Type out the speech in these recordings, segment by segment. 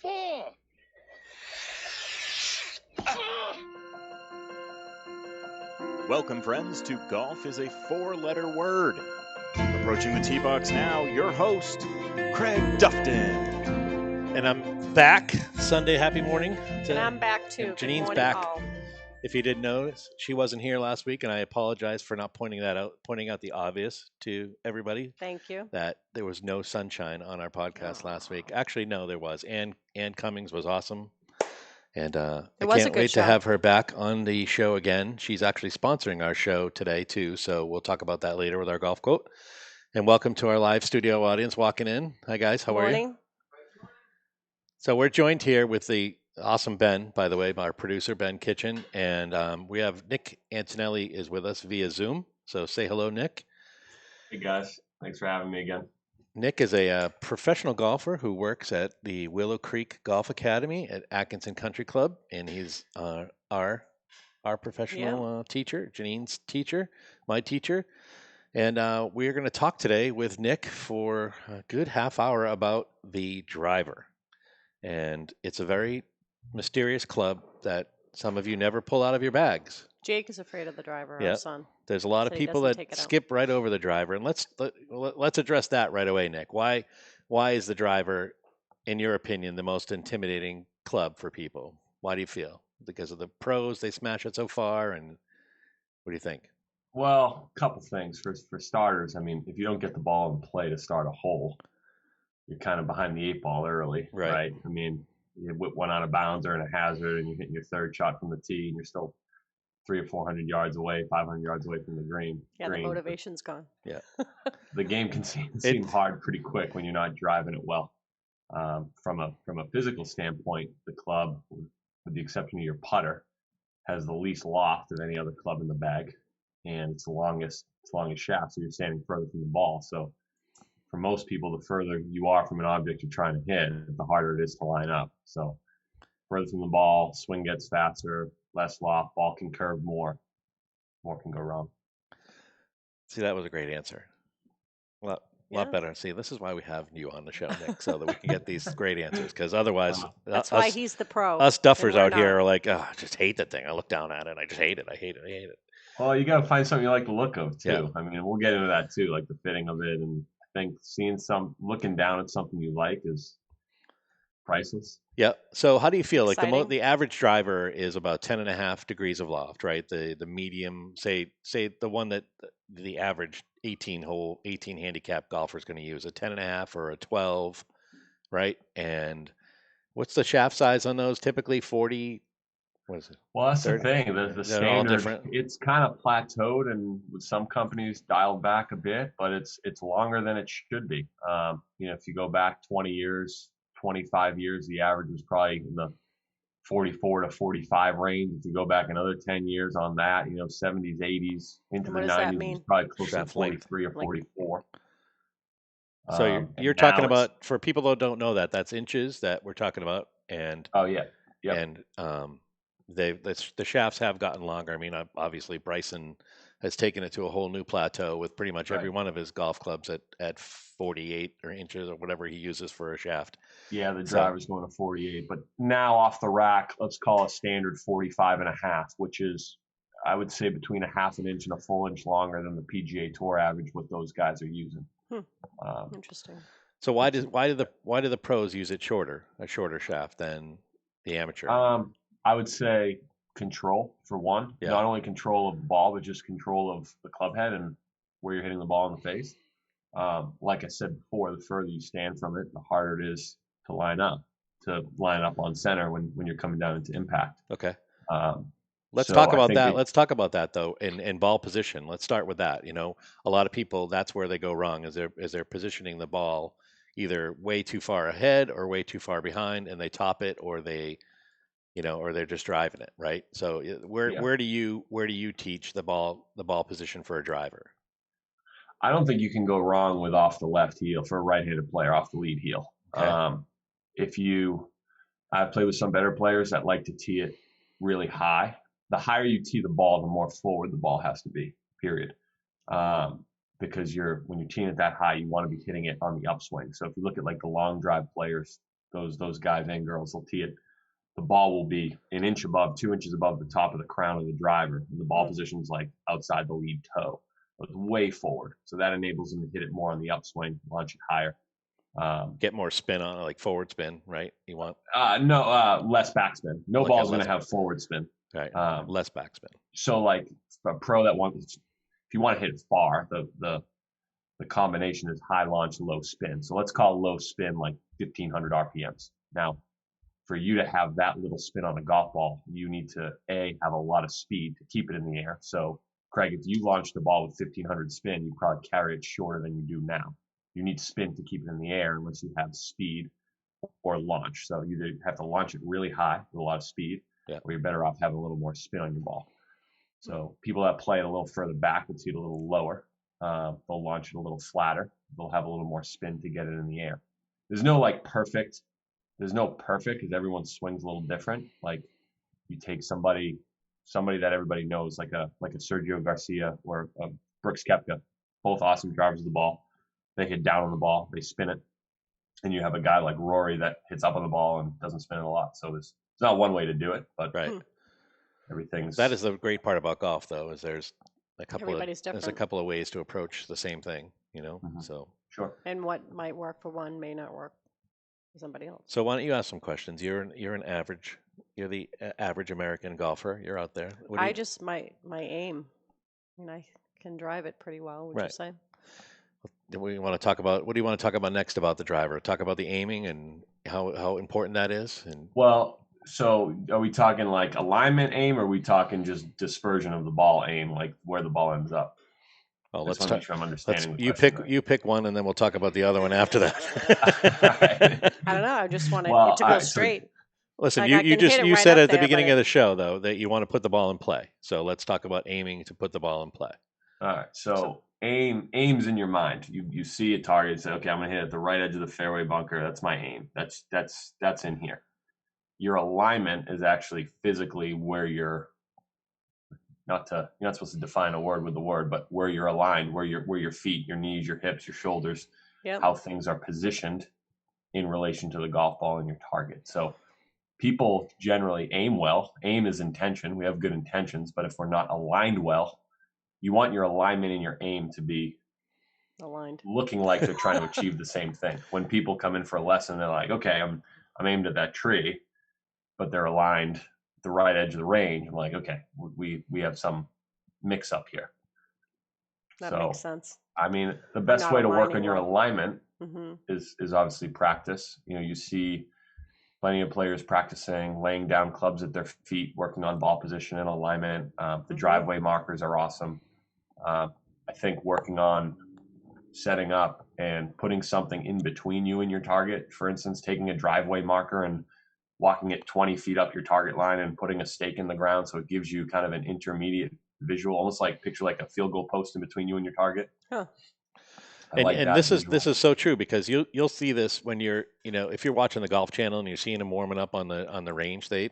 Fore. Welcome, friends, to Golf is a Four-Letter Word. Approaching the tee box now, your host, Craig Dufton. And I'm back. Sunday, happy morning. And I'm back too. And Jeanine's back. All. If you didn't notice, she wasn't here last week, and I apologize for not pointing out the obvious to everybody. Thank you. That there was no sunshine on our podcast last week. Actually, no, there was. Ann Cummings was awesome. And I can't wait to have her back on the show again. She's actually sponsoring our show today, too. So we'll talk about that later with our golf quote. And welcome to our live studio audience walking in. Hi, guys. How are you? So we're joined here with the awesome Ben, by the way, our producer, Ben Kitchen. And we have Nick Antonelli is with us via Zoom. So say hello, Nick. Hey, guys. Thanks for having me again. Nick is a professional golfer who works at the Willowcreek Golf Academy at Atkinson Country Club, and he's our professional teacher, Jeanine's teacher, my teacher. And we are going to talk today with Nick for a good half hour about the driver. And it's a very mysterious club that some of you never pull out of your bags. Jake is afraid of the driver, our son. There's a lot of people that skip right over the driver, and let's address that right away, Nick. Why is the driver, in your opinion, the most intimidating club for people? Why do you feel? Because of the pros, they smash it so far, and what do you think? Well, a couple things. For starters, I mean, if you don't get the ball in play to start a hole, you're kind of behind the eight ball early, right? I mean, you whip one out of bounds or in a hazard, and you're hitting your third shot from the tee, and you're still 300 or 400 yards away, 500 yards away from the green. Yeah, the motivation's gone. Yeah. The game can seem hard pretty quick when you're not driving it well. From a physical standpoint, the club, with the exception of your putter, has the least loft of any other club in the bag, and it's the longest shaft, so you're standing further from the ball. So for most people, the further you are from an object you're trying to hit, the harder it is to line up. So further from the ball, swing gets faster, less loft, ball can curve more can go wrong. See, that was a great answer. A lot better. See, this is why we have you on the show, Nick, so that we can get these great answers. Because otherwise, that's why he's the pro. Us duffers out here are like, I just hate that thing. I look down at it, and I just hate it. I hate it. Well, you got to find something you like the look of too. Yeah. I mean, we'll get into that too, like the fitting of it, and I think looking down at something you like is priceless. Yeah. So how do you feel? Exciting. Like the average driver is about 10.5 degrees of loft, right? The medium, say the one that the average 18 handicap golfer is going to use, a 10.5 or a 12, right? And what's the shaft size on those? Typically 40. What is it? Well, that's 30? The thing. The standard, it's kind of plateaued, and with some companies dialed back a bit, but it's longer than it should be. If you go back 20 years, 25 years, the average was probably in the 44 to 45 range. If you go back another 10 years on that, 70s, 80s, into the 90s, it's probably close to 43 or 44. So you're talking about, for people that don't know that's inches that we're talking about. And oh yeah, yep. And the shafts have gotten longer. I mean, obviously Bryson has taken it to a whole new plateau with pretty much every one of his golf clubs at 48 or inches or whatever he uses for a shaft. Yeah, the driver's going to 48, but now off the rack, let's call a standard 45.5, which is, I would say, between a half an inch and a full inch longer than the PGA Tour average, what those guys are using. Interesting. So why do the pros use a shorter shaft than the amateur? I would say control, for one. Yeah. Not only control of the ball, but just control of the club head and where you're hitting the ball in the face. Like I said before, the further you stand from it, the harder it is to line up on center when you're coming down into impact. Okay. Let's talk about that. Let's talk about that though. In ball position, let's start with that. A lot of people, that's where they go wrong, is they're positioning the ball either way too far ahead or way too far behind, and they top it, or they're just driving it, right? So where do you teach the ball position for a driver? I don't think you can go wrong with off the left heel for a right-handed player, off the lead heel. Okay. I've played with some better players that like to tee it really high. The higher you tee the ball, the more forward the ball has to be, period. Because when you're teeing it that high, you want to be hitting it on the upswing. So if you look at like the long drive players, those guys and girls will tee it. The ball will be 1 inch above, 2 inches above the top of the crown of the driver. And the ball position is like outside the lead toe. It's way forward. So that enables them to hit it more on the upswing, launch it higher. Get more spin on it, like forward spin, right? You want? Less backspin. No ball's going to have forward spin. Right. Less backspin. So like a pro that wants, if you want to hit it far, the combination is high launch, low spin. So let's call low spin like 1500 RPMs. Now, for you to have that little spin on a golf ball, you need to have a lot of speed to keep it in the air. So Craig, if you launch the ball with 1500 spin, you probably carry it shorter than you do now. You need spin to keep it in the air unless you have speed or launch. So you either have to launch it really high with a lot of speed, or you're better off having a little more spin on your ball. So people that play it a little further back will see it a little lower. They'll launch it a little flatter. They'll have a little more spin to get it in the air. There's no perfect because everyone swings a little different. Like you take somebody that everybody knows, like a Sergio Garcia or a Brooks Koepka, both awesome drivers of the ball. They hit down on the ball, they spin it, and you have a guy like Rory that hits up on the ball and doesn't spin it a lot. So there's not one way to do it, but everything's. That is the great part about golf, though, is there's a couple of ways to approach the same thing, So sure. And what might work for one may not work for somebody else. So why don't you ask some questions? You're the average American golfer. You're out there. My aim. I mean, I can drive it pretty well. Would you say? What do you want to talk about next about the driver? Talk about the aiming and how important that is. So are we talking like alignment aim, or are we talking just dispersion of the ball aim, like where the ball ends up? Well, let's make sure I'm understanding. You pick one, and then we'll talk about the other one after that. I don't know. I just want it to go straight. Listen, you said at the beginning of the show though that you want to put the ball in play. So let's talk about aiming to put the ball in play. All right. So aim's in your mind. You see a target and say, okay, I'm gonna hit at the right edge of the fairway bunker. That's my aim. That's in here. Your alignment is actually physically where you're you're not supposed to define a word with the word, but where you're aligned, where your feet, your knees, your hips, your shoulders, how things are positioned in relation to the golf ball and your target. So people generally aim well. Aim is intention. We have good intentions, but if we're not aligned well, you want your alignment and your aim to be aligned, looking like they're trying to achieve the same thing. When people come in for a lesson, they're like, okay, I'm aimed at that tree, but they're aligned the right edge of the range. I'm like, okay, we have some mix up here. That makes sense. I mean, the best way to work on your alignment is obviously practice. You see plenty of players practicing laying down clubs at their feet, working on ball position and alignment. The driveway markers are awesome. I think working on setting up and putting something in between you and your target, for instance, taking a driveway marker and walking it 20 feet up your target line and putting a stake in the ground so it gives you kind of an intermediate visual, almost like picture like a field goal post in between you and your target. And this is so true, because you'll see this when you're if you're watching the Golf Channel and you're seeing them warming up on the range, they're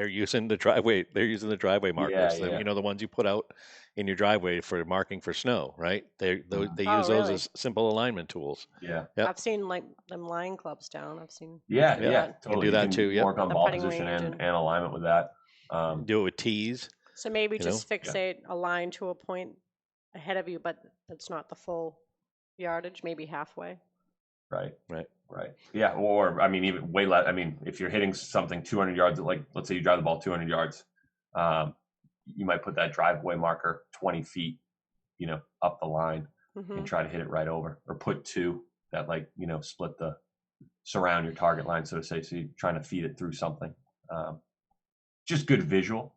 using the driveway markers. The ones you put out in your driveway for marking for snow, right? They use those as simple alignment tools. Yep. I've seen like them line clubs down. I've seen totally. You can do that too. Work on ball position and alignment with that. Do it with tees. So maybe just fixate a line to a point ahead of you, but that's not the full yardage, maybe halfway. Right. Yeah, or I mean, even way less. I mean, if you're hitting something 200 yards, like let's say you drive the ball 200 yards, you might put that driveway marker 20 feet, up the line and try to hit it right over, or put two that split surround your target line, so to say. So you're trying to feed it through something. Just good visual.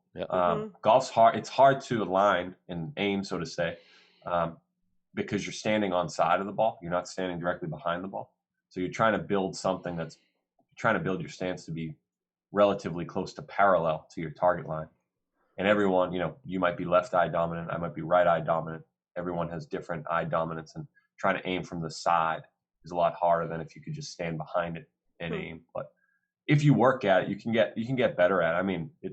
Golf's hard. It's hard to align and aim, so to say. Because you're standing on side of the ball. You're not standing directly behind the ball. So you're trying to build your stance to be relatively close to parallel to your target line. And everyone, you might be left eye dominant. I might be right eye dominant. Everyone has different eye dominance, and trying to aim from the side is a lot harder than if you could just stand behind it and aim. But if you work at it, you can get better at it. I mean, you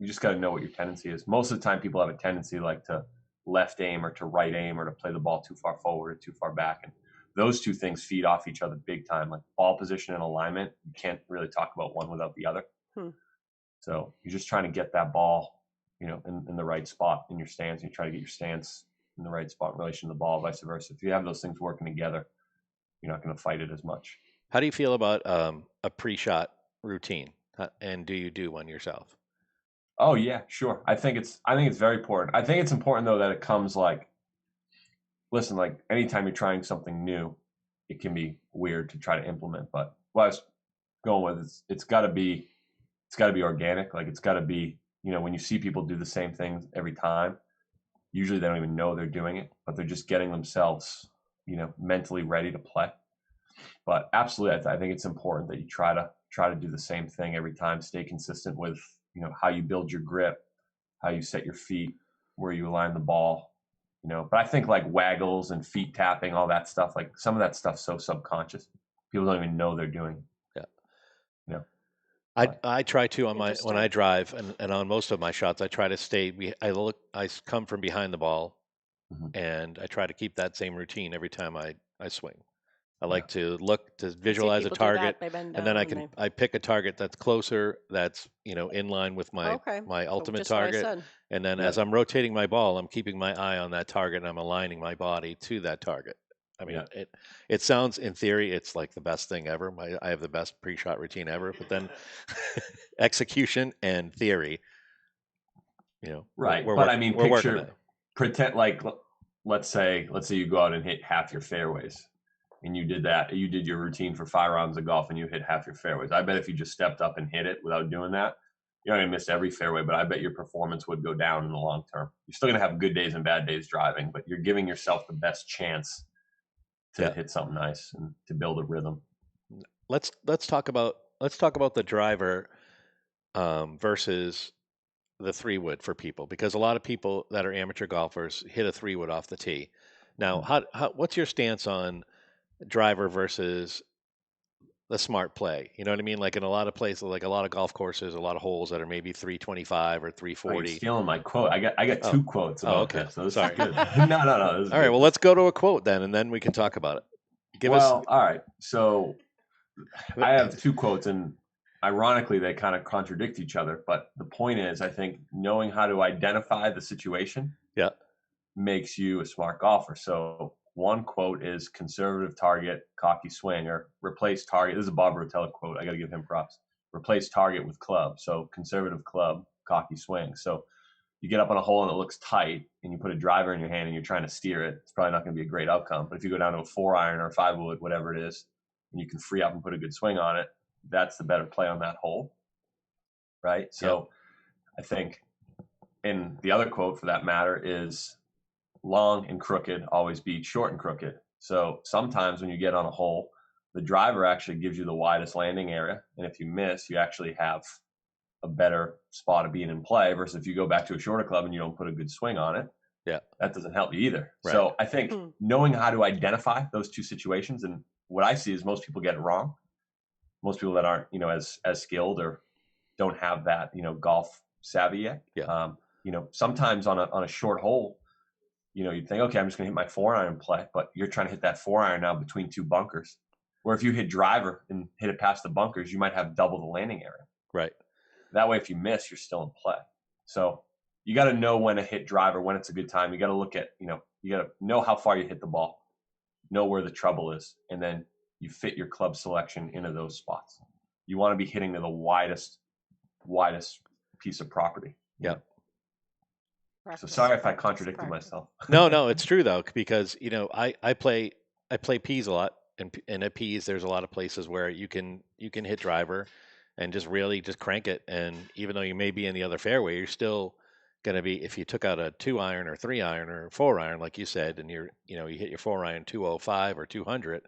just got to know what your tendency is. Most of the time people have a tendency like to left aim or to right aim or to play the ball too far forward or too far back. And those two things feed off each other big time. Like ball position and alignment, you can't really talk about one without the other. So you're just trying to get that ball, in the right spot in your stance. You try to get your stance in the right spot in relation to the ball, vice versa. If you have those things working together, you're not going to fight it as much. How do you feel about a pre-shot routine? And do you do one yourself? Oh yeah, sure. I think it's very important. I think it's important though that it comes like, listen, like anytime you're trying something new, it can be weird to try to implement. But what I was going with is it's got to be organic. Like it's got to be, when you see people do the same things every time, usually they don't even know they're doing it, but they're just getting themselves, mentally ready to play. But absolutely, I think it's important that you try to do the same thing every time. Stay consistent with, how you build your grip, how you set your feet, where you align the ball. But I think like waggles and feet tapping, all that stuff, like some of that stuff's so subconscious. People don't even know they're doing. Yeah. I try to when I drive and on most of my shots, I try to stay. I come from behind the ball, and I try to keep that same routine every time I swing. I like to visualize a target, and then I pick a target that's closer, that's in line with my ultimate target, and then as I'm rotating my ball, I'm keeping my eye on that target, and I'm aligning my body to that target. I mean, it sounds, in theory, it's like the best thing ever. I have the best pre-shot routine ever, but then execution and theory, right. But I mean, pretend like, let's say you go out and hit half your fairways. And you did your routine for 5 rounds of golf and you hit half your fairways. I bet if you just stepped up and hit it without doing that, you're not going to miss every fairway, but I bet your performance would go down in the long term. You're still going to have good days and bad days driving, but you're giving yourself the best chance to hit something nice and to build a rhythm. Let's talk about the driver versus the 3-wood for people, because a lot of people that are amateur golfers hit a 3-wood off the tee. Now, what's your stance on driver versus the smart play? You know what I mean? Like in a lot of places, like a lot of golf courses, a lot of holes that are maybe 325 or 340. Oh, you're stealing my quote. I got 2 quotes about this. So this is good. No. All right. Well, let's go to a quote then, and then we can talk about it. All right. So I have 2 quotes, and ironically, they kind of contradict each other. But the point is, I think knowing how to identify the situation makes you a smart golfer. So one quote is conservative target, cocky swing, or replace target. This is a Bob Rotella quote. I got to give him props. Replace target with club. So conservative club, cocky swing. So you get up on a hole and it looks tight and you put a driver in your hand and you're trying to steer it. It's probably not going to be a great outcome. But if you go down to a 4-iron or a 5-wood, whatever it is, and you can free up and put a good swing on it, that's the better play on that hole. Right? So I think, and the other quote for that matter is, long and crooked always beat short and crooked. So sometimes when you get on a hole, the driver actually gives you the widest landing area. And if you miss, you actually have a better spot of being in play versus if you go back to a shorter club and you don't put a good swing on it. That doesn't help you either. Right. So I think knowing how to identify those 2 situations, and what I see is most people get it wrong. Most people that aren't, as skilled or don't have that, golf savvy yet. Sometimes on a short hole, you'd think, okay, I'm just going to hit my 4-iron play, but you're trying to hit that 4-iron now between 2 bunkers. Where if you hit driver and hit it past the bunkers, you might have double the landing area. Right. That way, if you miss, you're still in play. So you got to know when to hit driver, when it's a good time. You got to look at, you got to know how far you hit the ball, know where the trouble is, and then you fit your club selection into those spots. You want to be hitting to the widest piece of property. Yeah. So sorry if I contradicted myself. No, it's true though, because I play peas a lot, and at peas there's a lot of places where you can hit driver and just really just crank it, and even though you may be in the other fairway, you're still going to be, if you took out a 2-iron or 3-iron or 4-iron like you said, and you hit your 4-iron 205 or 200,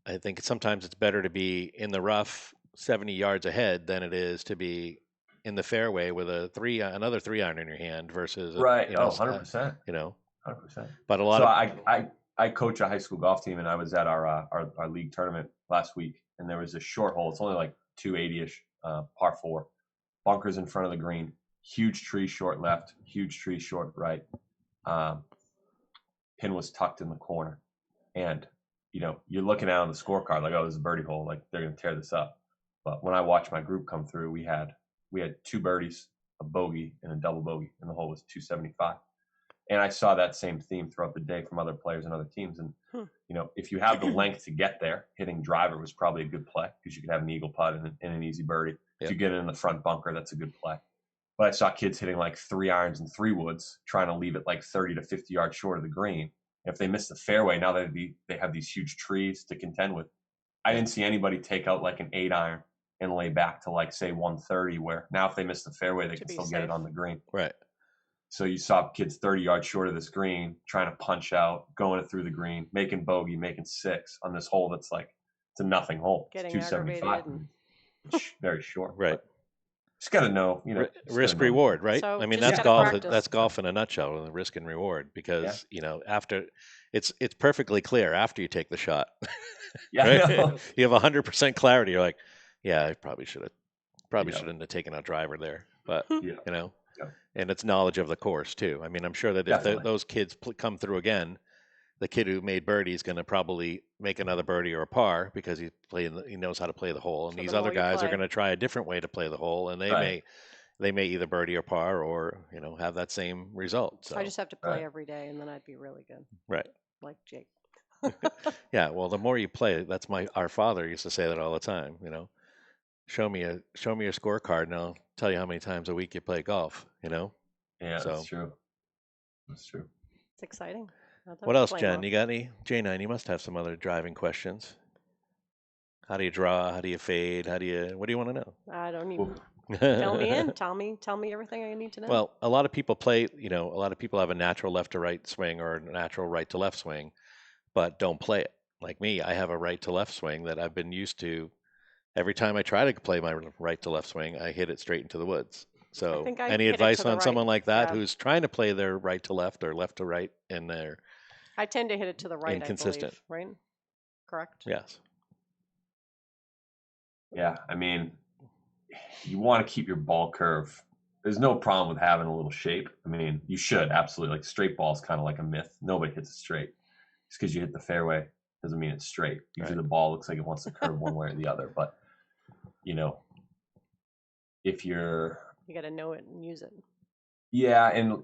I think sometimes it's better to be in the rough 70 yards ahead than it is to be in the fairway with another 3-iron in your hand versus 100%. 100%. But a lot of I coach a high school golf team, and I was at our league tournament last week, and there was a short hole. It's only like 280-ish, par 4, bunkers in front of the green, huge tree short left, huge tree short right. Pin was tucked in the corner, And, you're looking out on the scorecard like, oh, this is a birdie hole. Like, they're going to tear this up. But when I watched my group come through, we had 2 birdies, a bogey, and a double bogey, and the hole was 275. And I saw that same theme throughout the day from other players and other teams. And, if you have the length to get there, hitting driver was probably a good play because you could have an eagle putt and an easy birdie. If you get it in the front bunker, that's a good play. But I saw kids hitting like 3 irons and 3 woods, trying to leave it like 30 to 50 yards short of the green. If they miss the fairway, now they have these huge trees to contend with. I didn't see anybody take out like an 8 iron and lay back to like, say, 130, where now if they miss the fairway, they can still get it on the green. Right. So you saw kids 30 yards short of this green, trying to punch out, going it through the green, making bogey, making 6 on this hole that's like, it's a nothing hole. It's 275. Very short. Right. Just got to know, risk reward, right? So I mean, that's golf. That's golf in a nutshell, the risk and reward. Because after it's perfectly clear after you take the shot. Right? You have 100% clarity. You're like, yeah, I probably shouldn't have taken a driver there, but and it's knowledge of the course too. I mean, I'm sure that if those kids come through again, the kid who made birdie is going to probably make another birdie or a par because he knows how to play the hole. And so these other guys are going to try a different way to play the hole, and they may either birdie or par or have that same result. So I just have to play every day, and then I'd be really good. Right. Like Jake. Yeah. Well, the more you play, that's our father used to say that all the time. Show me your scorecard, and I'll tell you how many times a week you play golf. Yeah, that's true. That's true. It's exciting. What else, Jen? You got any? Jeanine, you must have some other driving questions. How do you draw? How do you fade? What do you want to know? I don't even. Fill me in. Tell me everything I need to know. Well, a lot of people play, a lot of people have a natural left to right swing or a natural right to left swing, but don't play it. Like me, I have a right to left swing that I've been used to. Every time I try to play my right to left swing, I hit it straight into the woods. So any advice on someone like that who's trying to play their right to left or left to right and they're I tend to hit it to the right, inconsistent, I believe, right? Correct? Yes. Yeah, I mean, you want to keep your ball curve. There's no problem with having a little shape. I mean, you should, absolutely. Like, straight ball is kind of like a myth. Nobody hits it straight. Just because you hit the fairway doesn't mean it's straight. Usually the ball looks like it wants to curve one way or the other. But, if you're... You got to know it and use it. Yeah, and,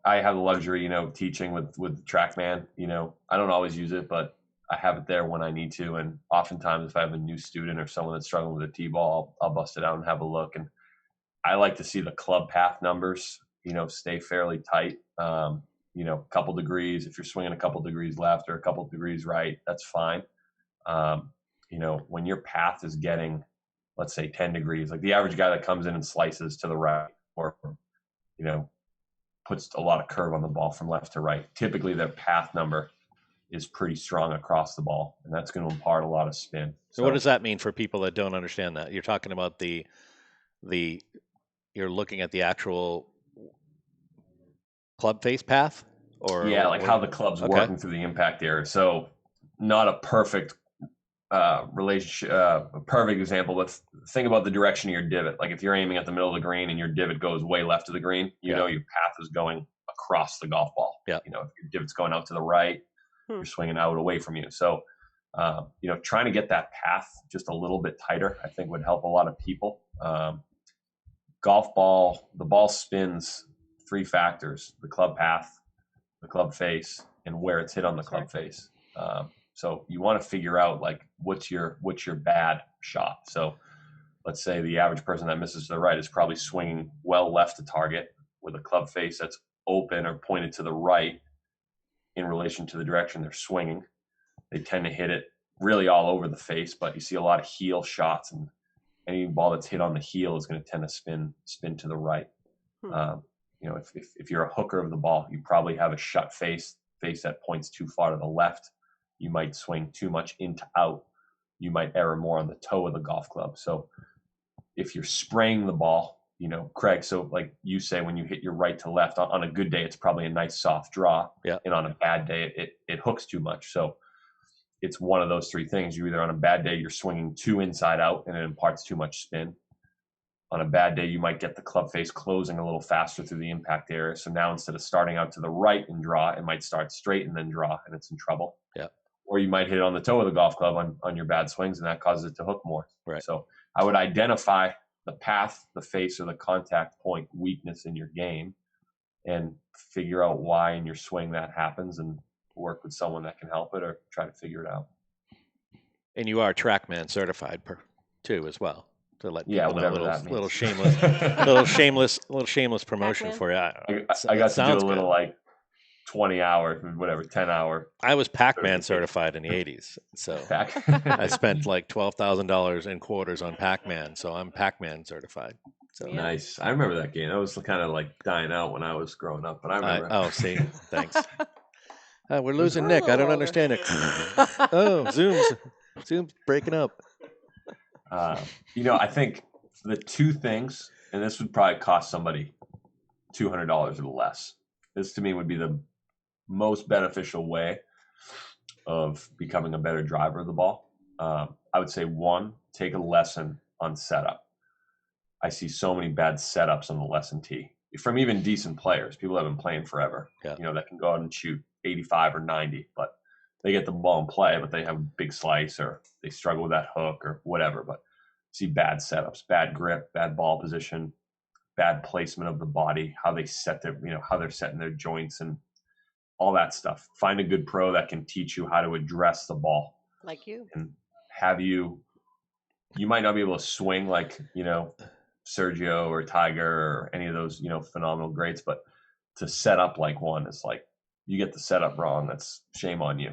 I have the luxury, teaching with TrackMan. I don't always use it, but I have it there when I need to. And oftentimes, if I have a new student or someone that's struggling with a T-ball, I'll bust it out and have a look. And I like to see the club path numbers, stay fairly tight. A couple degrees. If you're swinging a couple degrees left or a couple degrees right, that's fine. When your path is getting, let's say, 10 degrees, like the average guy that comes in and slices to the right or, puts a lot of curve on the ball from left to right. Typically, their path number is pretty strong across the ball, and that's going to impart a lot of spin. So what does that mean for people that don't understand that? You're talking about you're looking at the actual club face path? How the club's working through the impact area. So not a perfect relationship, a perfect example, but think about the direction of your divot. Like if you're aiming at the middle of the green and your divot goes way left of the green, your path is going across the golf ball. Yeah. If your divot's going out to the right, you're swinging out away from you. So, trying to get that path just a little bit tighter, I think would help a lot of people. Golf ball, the ball spins 3 factors: the club path, the club face, and where it's hit on the club face. So you want to figure out like what's your bad shot. So let's say the average person that misses to the right is probably swinging well left to target with a club face that's open or pointed to the right in relation to the direction they're swinging. They tend to hit it really all over the face, but you see a lot of heel shots, and any ball that's hit on the heel is going to tend to spin to the right. If you're a hooker of the ball, you probably have a shut face that points too far to the left. You might swing too much into out. You might err more on the toe of the golf club. So if you're spraying the ball, Craig, so like you say, when you hit your right to left, on a good day, it's probably a nice soft draw. Yeah. And on a bad day, it hooks too much. So it's one of those 3 things. You either on a bad day, you're swinging too inside out and it imparts too much spin, On a bad day, you might get the club face closing a little faster through the impact area. So now instead of starting out to the right and draw, it might start straight and then draw, and it's in trouble. Yeah. Or you might hit it on the toe of the golf club on your bad swings, and that causes it to hook more. Right. So I would identify the path, the face, or the contact point weakness in your game and figure out why in your swing that happens and work with someone that can help it or try to figure it out. And you are TrackMan certified too as well. To let people know, little shameless promotion for you. I got to do a little like 20 hour, whatever, 10 hour. I was Pac-Man certified in the 80s. So I spent like $12,000 in quarters on Pac-Man. So I'm Pac-Man certified. So nice. I remember that game. That was kind of like dying out when I was growing up, but I remember. See, thanks. We're losing Nick. I don't understand it. Zoom's breaking up. I think the two things, and this would probably cost somebody $200 or less. This to me would be the most beneficial way of becoming a better driver of the ball. I would say one, take a lesson on setup. I see so many bad setups on the lesson tee from even decent players. People that have been playing forever, that can go out and shoot 85 or 90, but they get the ball in play, but they have a big slice or they struggle with that hook or whatever. But see bad setups, bad grip, bad ball position, bad placement of the body, how they set their, how they're setting their joints and all that stuff. Find a good pro that can teach you how to address the ball. Like you. And have you might not be able to swing like, Sergio or Tiger or any of those, phenomenal greats, but to set up like one is like, you get the setup wrong, that's shame on you,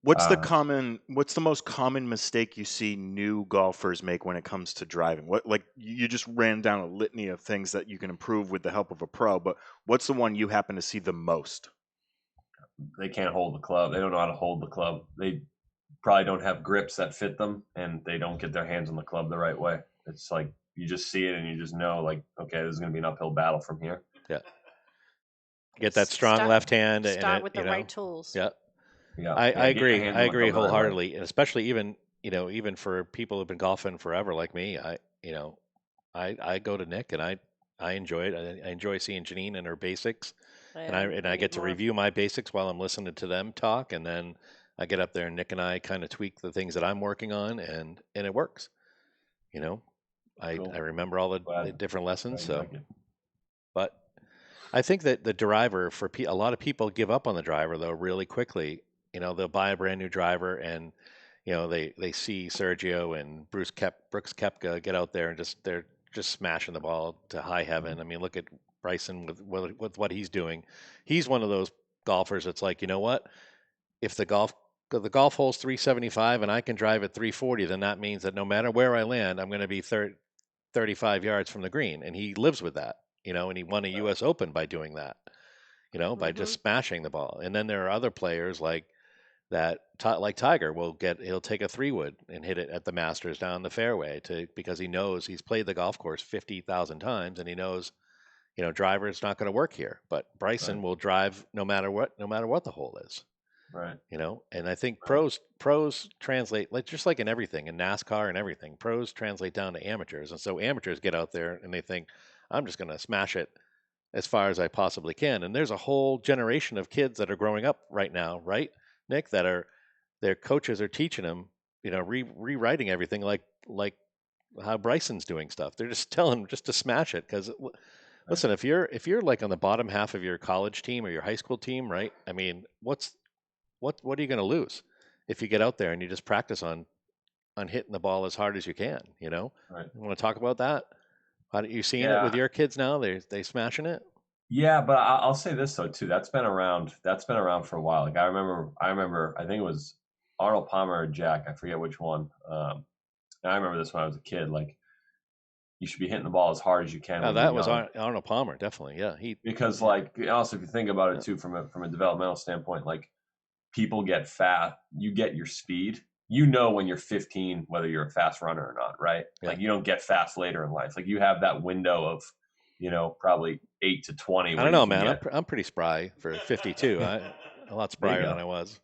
What's the most common mistake you see new golfers make when it comes to driving? What, like, you just ran down a litany of things that you can improve with the help of a pro, but what's the one you happen to see the most? They can't hold the club. They don't know how to hold the club. They probably don't have grips that fit them, and they don't get their hands on the club the right way. It's like you just see it and you just know, like, okay, this is going to be an uphill battle from here. Yeah. Get that strong left hand. Start with the right tools. Yeah. Yeah, I agree. I agree wholeheartedly, and especially even for people who've been golfing forever like me. I go to Nick and I enjoy it. I enjoy seeing Jeanine and her basics, and I get to review my basics while I'm listening to them talk, and then I get up there and Nick and I kind of tweak the things that I'm working on, and it works. Cool. I remember all the different lessons. So, but I think that the driver a lot of people give up on the driver though really quickly. They'll buy a brand new driver and, they see Sergio and Brooks Koepka get out there and they're just smashing the ball to high heaven. I mean, look at Bryson with what he's doing. He's one of those golfers that's like, you know what? If the golf hole's 375 and I can drive at 340, then that means that no matter where I land, I'm going to be 35 yards from the green. And he lives with that, and he won a U.S. Open by doing that, by just smashing the ball. And then there are other players like Tiger he'll take a 3-wood and hit it at the Masters down the fairway because he knows he's played the golf course 50,000 times and he knows, driver's not going to work here. But Bryson will drive no matter what the hole is. Right. And I think pros translate just like in everything, in NASCAR and everything, pros translate down to amateurs. And so amateurs get out there and they think, I'm just going to smash it as far as I possibly can. And there's a whole generation of kids that are growing up right now, right, Nick, that their coaches are teaching them, rewriting everything like how Bryson's doing stuff. They're just telling them just to smash it. Because listen, if you're like on the bottom half of your college team or your high school team, right? I mean, what are you going to lose if you get out there and you just practice on hitting the ball as hard as you can? Right. You want to talk about that? How you seeing it with your kids now? They smashing it? Yeah, but I'll say this though too. That's been around for a while. Like I remember. I think it was Arnold Palmer or Jack. I forget which one. And I remember this when I was a kid. Like you should be hitting the ball as hard as you can. Oh, that was Arnold Palmer, definitely. Yeah, because like also if you think about it too from a developmental standpoint, like people get fat. You get your speed. When you're 15 whether you're a fast runner or not, right? Yeah. Like you don't get fast later in life. Like you have that window of probably 8 to 20. I don't know, man. I'm pretty spry for 52. A lot sprier than I was.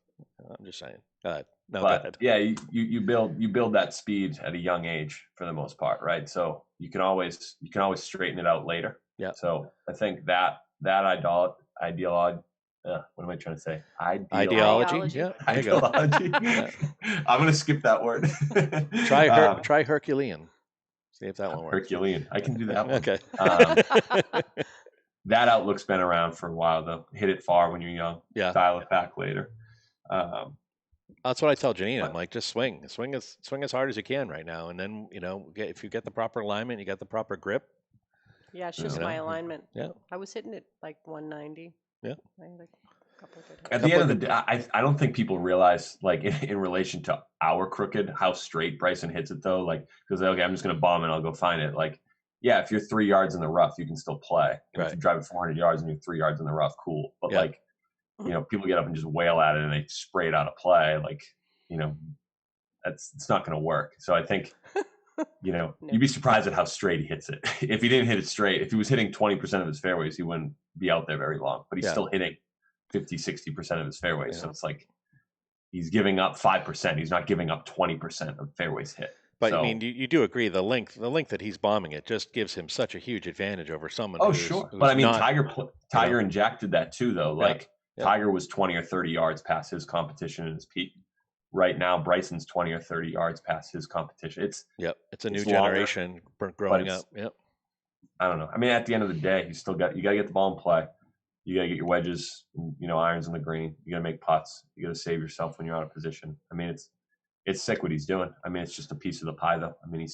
I'm just saying. Go ahead. No, but go ahead. yeah, you build that speed at a young age for the most part, right? So you can always straighten it out later. Yeah. So I think that ideology. What am I trying to say? Ideology. Yeah. Ideology. Yeah. I'm gonna skip that word. Try Herculean. See if that one works. Herculean. I can do that one. Okay. That outlook's been around for a while, though. Hit it far when you're young. Yeah. Dial it back later. That's what I tell Jeanine. I'm like, just swing as hard as you can right now, and then if you get the proper alignment, you got the proper grip. Yeah, it's just my alignment. Yeah, I was hitting it like 190. Yeah. At the end of the day, I don't think people realize, like, in relation to our crooked, how straight Bryson hits it, though. Like, because, okay, I'm just going to bomb and I'll go find it. Like, yeah, if you're 3 yards in the rough, you can still play. And right. If you drive it 400 yards and you're 3 yards in the rough, cool. But, like, people get up and just wail at it and they spray it out of play. Like, it's not going to work. So I think, no. You'd be surprised at how straight he hits it. If he didn't hit it straight, if he was hitting 20% of his fairways, he wouldn't be out there very long. But he's still hitting 50, 60% of his fairways. Yeah. So it's like he's giving up 5%. He's not giving up 20% of fairways hit. But I mean, you do agree the length that he's bombing it just gives him such a huge advantage over someone. Who's but I mean, Tiger injected that too, though. Like Tiger was 20 or 30 yards past his competition in his peak. Right now, Bryson's 20 or 30 yards past his competition. It's a new generation growing up. Yep. I don't know. I mean, at the end of the day, you got to get the ball in play. You got to get your wedges, irons in the green. You got to make putts. You got to save yourself when you're out of position. I mean, it's sick what he's doing. I mean, it's just a piece of the pie, though. I mean,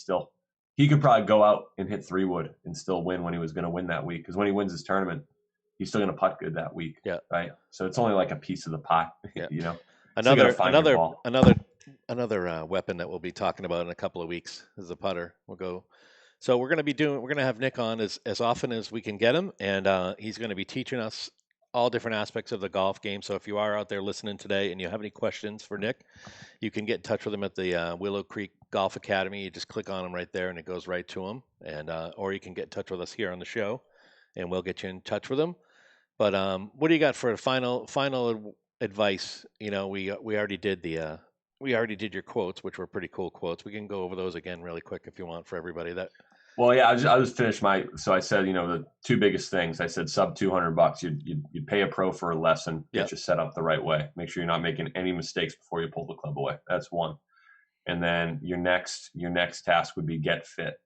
he could probably go out and hit 3-wood and still win when he was going to win that week. Because when he wins his tournament, he's still going to putt good that week. Yeah. Right. So it's only like a piece of the pie. Yeah. Another weapon that we'll be talking about in a couple of weeks is the putter. So we're going to have Nick on as often as we can get him, and he's going to be teaching us all different aspects of the golf game. So if you are out there listening today and you have any questions for Nick, you can get in touch with him at the Willowcreek Golf Academy. You just click on him right there, and it goes right to him. And or you can get in touch with us here on the show, and we'll get you in touch with him. But what do you got for final advice? We already did your quotes, which were pretty cool quotes. We can go over those again really quick if you want for everybody. Well, yeah, I just finished so I said, the two biggest things. I said sub $200. You'd pay a pro for a lesson, get you set up the right way. Make sure you're not making any mistakes before you pull the club away. That's one. And then your next task would be get fit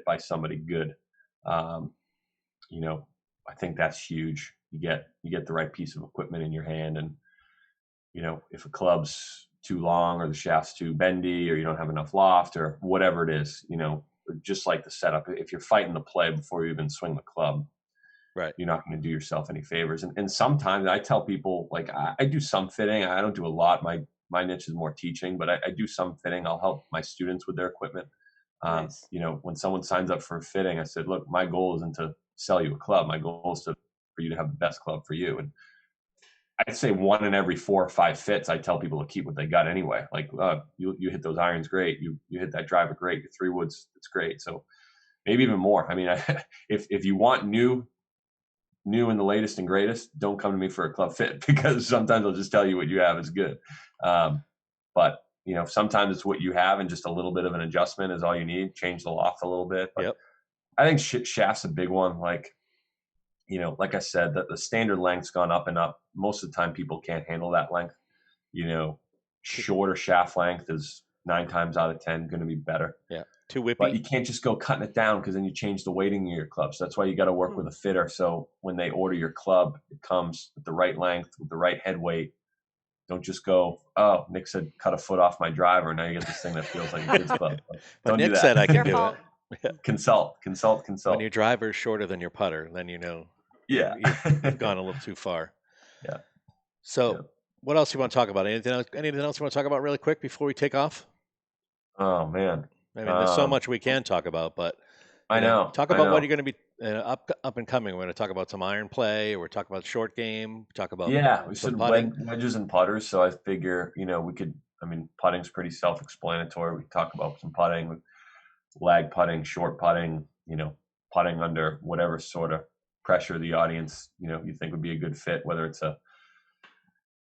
by somebody good. I think that's huge. You get the right piece of equipment in your hand, and if a club's too long or the shaft's too bendy or you don't have enough loft or whatever it is, just like the setup, if you're fighting the play before you even swing the club, right, you're not going to do yourself any favors. And sometimes I tell people, like, I do some fitting. I don't do a lot. My niche is more teaching, but I do some fitting. I'll help my students with their equipment. Nice. When someone signs up for a fitting, I said, look, my goal isn't to sell you a club. My goal is for you to have the best club for you. And I'd say 1 in every 4 or 5 fits, I tell people to keep what they got anyway. Like, you hit those irons great. You hit that driver great. Your 3-woods, it's great. So maybe even more. I mean, if you want new and the latest and greatest, don't come to me for a club fit, because sometimes I'll just tell you what you have is good. But sometimes it's what you have and just a little bit of an adjustment is all you need. Change the loft a little bit. But I think shaft's a big one. Like I said, that the standard length's gone up and up. Most of the time, people can't handle that length. Shorter shaft length is 9 times out of 10 going to be better. Yeah, too whippy. But you can't just go cutting it down, because then you change the weighting of your club. So that's why you got to work with a fitter. So when they order your club, it comes with the right length, with the right head weight. Don't just go, oh, Nick said cut a foot off my driver. Now you get this thing that feels like a kid's club. But Nick said I can do it. Yeah. Consult. When your driver is shorter than your putter, then you've gone a little too far. Yeah. So what else you want to talk about? Anything else you want to talk about really quick before we take off? Oh, man. I mean, there's so much we can talk about, but I know. Talk about what you're going to be up and coming. We're going to talk about some iron play. We're talking about short game. Talk about we said wedges and putters. So I figure we could. I mean, putting's pretty self-explanatory. We talk about some putting, lag putting, short putting. Putting under whatever sort of pressure the audience you think would be a good fit. Whether it's a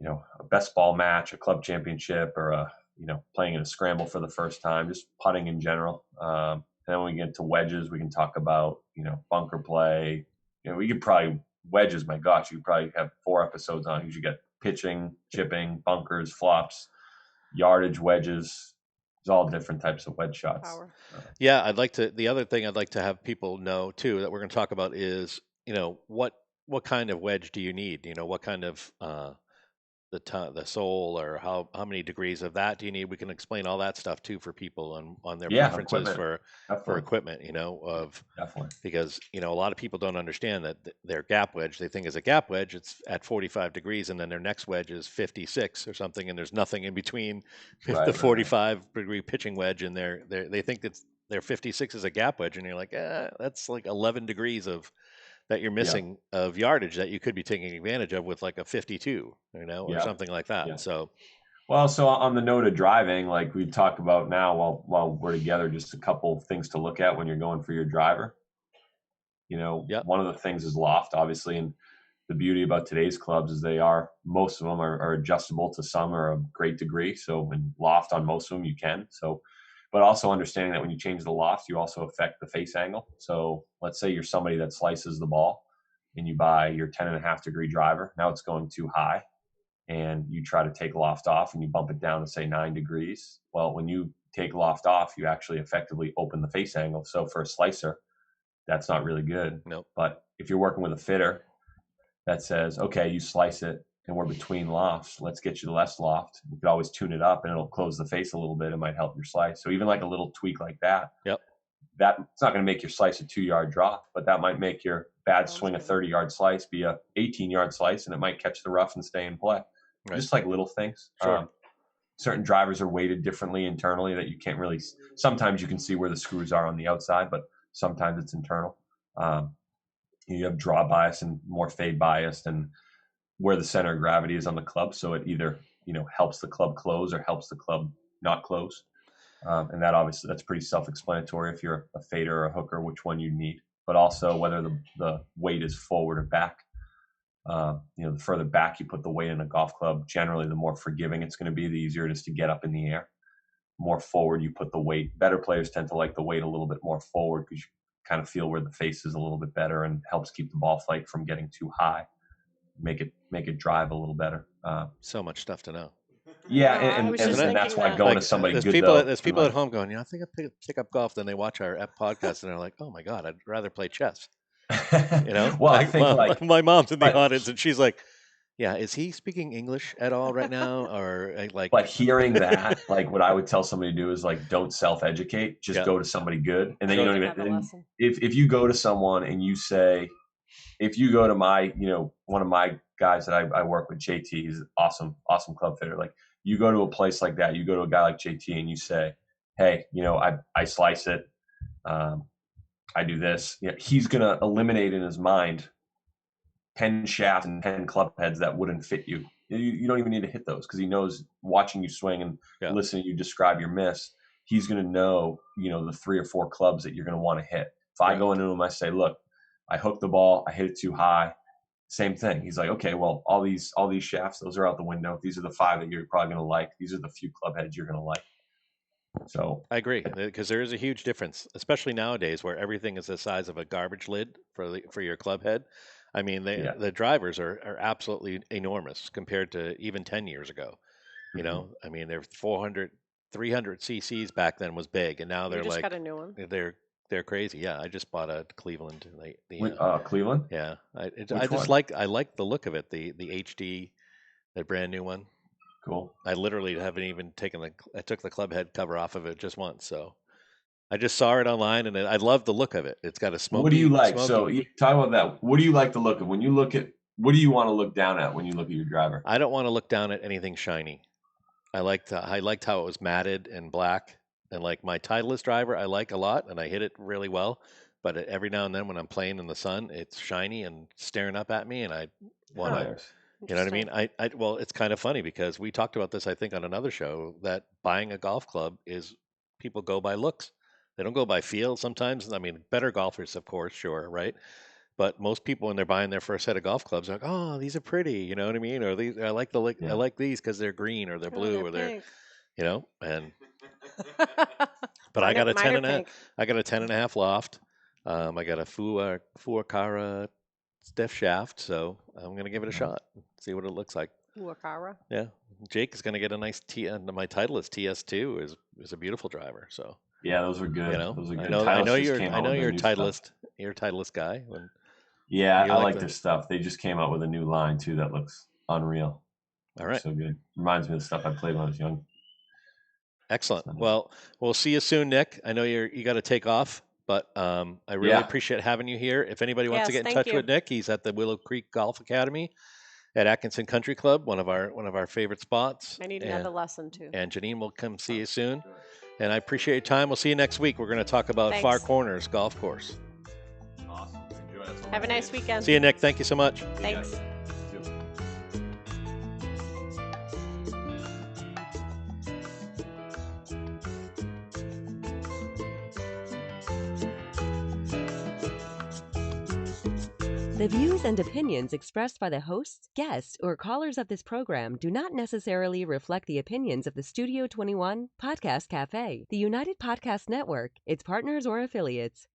a best ball match, a club championship, or playing in a scramble for the first time, just putting in general. And then when we get to wedges, we can talk about, bunker play. We could probably, wedges, my gosh, you could probably have 4 episodes on. You get pitching, chipping, bunkers, flops, yardage, wedges. There's all different types of wedge shots. Yeah, the other thing I'd like to have people know too that we're going to talk about is, what kind of wedge do you need? What kind of the sole, or how many degrees of that do you need? We can explain all that stuff too for people on their preferences for equipment, definitely, because a lot of people don't understand that their gap wedge, they think is a gap wedge, it's at 45 degrees, and then their next wedge is 56 or something, and there's nothing in between the 45 degree pitching wedge and they think that their 56 is a gap wedge, and you're like, that's like 11 degrees that you're missing of yardage that you could be taking advantage of with like a 52, or something like that. Yeah. So on the note of driving, like we talk about now while we're together, just a couple things to look at when you're going for your driver. One of the things is loft, obviously, and the beauty about today's clubs is most of them are adjustable to some or a great degree. So in loft on most of them you can. But also understanding that when you change the loft, you also affect the face angle. So let's say you're somebody that slices the ball and you buy your 10.5 degree driver. Now it's going too high and you try to take loft off and you bump it down to say 9 degrees. Well, when you take loft off, you actually effectively open the face angle. So for a slicer, that's not really good. Nope. But if you're working with a fitter that says, okay, you slice it and we're between lofts, let's get you the less loft. You could always tune it up and it'll close the face a little bit. It might help your slice. So even like a little tweak like that, that's not going to make your slice a 2-yard drop, but that might make your bad swing a 30-yard slice be a 18-yard slice, and it might catch the rough and stay in play. Right. Just like little things. Sure. Certain drivers are weighted differently internally that you can't really, sometimes you can see where the screws are on the outside, but sometimes it's internal. You have draw bias and more fade bias and where the center of gravity is on the club. So it either, helps the club close or helps the club not close. And that obviously, that's pretty self-explanatory if you're a fader or a hooker, which one you need, but also whether the weight is forward or back. The further back you put the weight in a golf club, generally the more forgiving it's going to be, the easier it is to get up in the air. More forward you put the weight. Better players tend to like the weight a little bit more forward because you kind of feel where the face is a little bit better and helps keep the ball flight from getting too high. Make it drive a little better. So much stuff to know. Yeah, and that's why going to somebody there's good. There's people at home going, I think I pick up golf. Then they watch our podcast and they're like, oh my god, I'd rather play chess. Well, I think my mom's in the audience and she's like, yeah, is he speaking English at all right now, or like? But hearing that, like, what I would tell somebody to do is like, don't self-educate. Just go to somebody good, and then you don't even. If you go to someone and you say, if you go to my, one of my guys that I work with, JT, he's awesome club fitter. Like, you go to a place like that, you go to a guy like JT and you say, hey, I slice it. I do this. He's going to eliminate in his mind 10 shafts and 10 club heads that wouldn't fit you. You don't even need to hit those because he knows, watching you swing and listening to you describe your miss, he's going to know, the 3 or 4 clubs that you're going to want to hit. If I go into him, I say, look, I hooked the ball, I hit it too high. Same thing. He's like, okay, well, all these shafts, those are out the window. These are the 5 that you're probably going to like. These are the few club heads you're going to like. So I agree, because there is a huge difference, especially nowadays where everything is the size of a garbage lid for your club head. I mean, the drivers are absolutely enormous compared to even 10 years ago. I mean, they're 400, 300 cc's back then was big, and now they're just like got a new one. They're crazy. Yeah, I just bought a Cleveland. Cleveland? Yeah, I like the look of it. The HD, the brand new one. Cool. I literally haven't even I took the club head cover off of it just once. So I just saw it online and I love the look of it. It's got a smoky. What do you like? So you talk about that. What do you like the look of? When you look at, what do you want to look down at when you look at your driver? I don't want to look down at anything shiny. I liked how it was matted and black. And like my Titleist driver, I like a lot and I hit it really well. But every now and then when I'm playing in the sun, it's shiny and staring up at me and I want to... You know what I mean? Well, it's kind of funny because we talked about this, I think, on another show, that buying a golf club is, people go by looks. They don't go by feel sometimes. I mean, better golfers, of course, sure, right? But most people, when they're buying their first set of golf clubs, are like, "Oh, these are pretty," you know what I mean? Or these, I like these because they're green or they're blue or they're, pink. you know. And but I got a 10 and a, I got a 10.5 loft. I got a Fore Cara stiff shaft, so I'm gonna give it a shot. See what it looks like. Cara. Yeah, Jake is gonna get a nice T. My Titleist TS2 is a beautiful driver. So. Yeah, those are good. You know, those are good. I know you're Titleist. You're a Titleist guy. Yeah, I like their stuff. They just came out with a new line too that looks unreal. All right, so good. Reminds me of the stuff I played when I was young. Excellent. Well, we'll see you soon, Nick. I know you got to take off, but I really appreciate having you here. If anybody wants to get in touch with Nick, he's at the Willowcreek Golf Academy at Atkinson Country Club, one of our favorite spots. I need another lesson too. And Jeanine will come see you soon. And I appreciate your time. We'll see you next week. We're going to talk about Far Corners Golf Course. Awesome. Enjoy it. Have a nice weekend. See you, Nick. Thank you so much. Thanks. The views and opinions expressed by the hosts, guests, or callers of this program do not necessarily reflect the opinions of the Studio 21 Podcast Cafe, the United Podcast Network, its partners, or affiliates.